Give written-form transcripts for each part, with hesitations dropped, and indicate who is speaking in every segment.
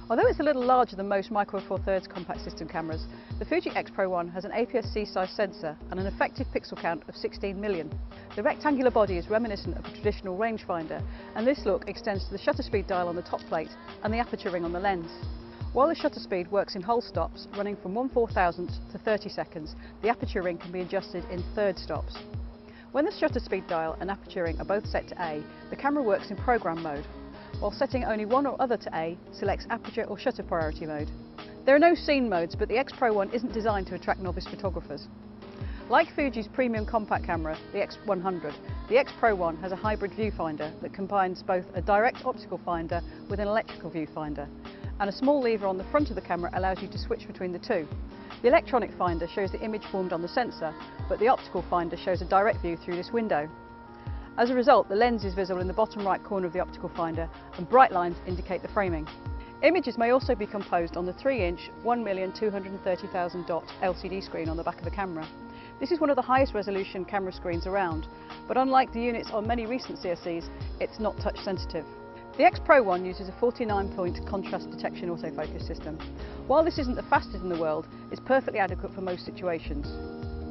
Speaker 1: Although it's a little larger than most Micro Four Thirds compact system cameras, the Fuji X Pro 1 has an APS-C size sensor and an effective pixel count of 16 million. The rectangular body is reminiscent of a traditional rangefinder, and this look extends to the shutter speed dial on the top plate and the aperture ring on the lens. While the shutter speed works in whole stops, running from 1/4000th to 30 seconds, the aperture ring can be adjusted in third stops. When the shutter speed dial and aperture ring are both set to A, the camera works in program mode, while setting only one or other to A selects aperture or shutter priority mode. There are no scene modes, but the X Pro 1 isn't designed to attract novice photographers. Like Fuji's premium compact camera, the X100, the X Pro 1 has a hybrid viewfinder that combines both a direct optical finder with an electrical viewfinder, and a small lever on the front of the camera allows you to switch between the two. The electronic finder shows the image formed on the sensor, but the optical finder shows a direct view through this window. As a result, the lens is visible in the bottom right corner of the optical finder, and bright lines indicate the framing. Images may also be composed on the 3-inch 1,230,000 dot LCD screen on the back of the camera. This is one of the highest resolution camera screens around, but unlike the units on many recent CSCs, it's not touch sensitive. The X Pro 1 uses a 49-point contrast detection autofocus system. While this isn't the fastest in the world, it's perfectly adequate for most situations.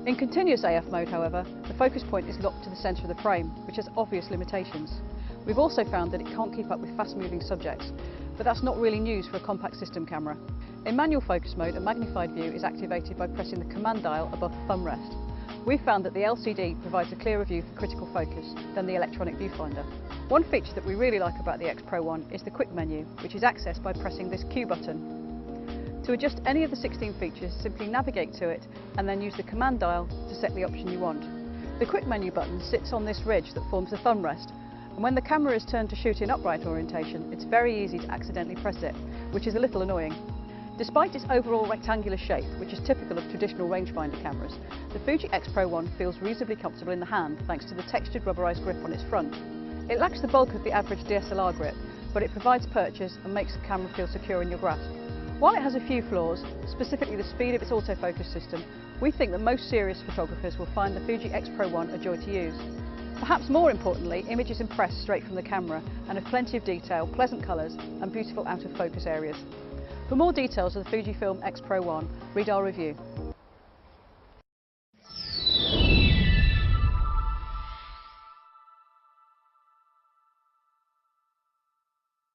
Speaker 1: In continuous AF mode, however, the focus point is locked to the centre of the frame, which has obvious limitations. We've also found that it can't keep up with fast-moving subjects, but that's not really news for a compact system camera. In manual focus mode, a magnified view is activated by pressing the command dial above the thumb rest. We've found that the LCD provides a clearer view for critical focus than the electronic viewfinder. One feature that we really like about the X Pro 1 is the quick menu, which is accessed by pressing this Q button. To adjust any of the 16 features, simply navigate to it and then use the command dial to set the option you want. The quick menu button sits on this ridge that forms the thumb rest, and when the camera is turned to shoot in upright orientation, it's very easy to accidentally press it, which is a little annoying. Despite its overall rectangular shape, which is typical of traditional rangefinder cameras, the Fuji X Pro 1 feels reasonably comfortable in the hand thanks to the textured rubberized grip on its front. It lacks the bulk of the average DSLR grip, but it provides purchase and makes the camera feel secure in your grasp. While it has a few flaws, specifically the speed of its autofocus system, we think that most serious photographers will find the Fuji X Pro 1 a joy to use. Perhaps more importantly, images impress straight from the camera and have plenty of detail, pleasant colours and beautiful out of focus areas. For more details of the Fujifilm X Pro 1, read our review.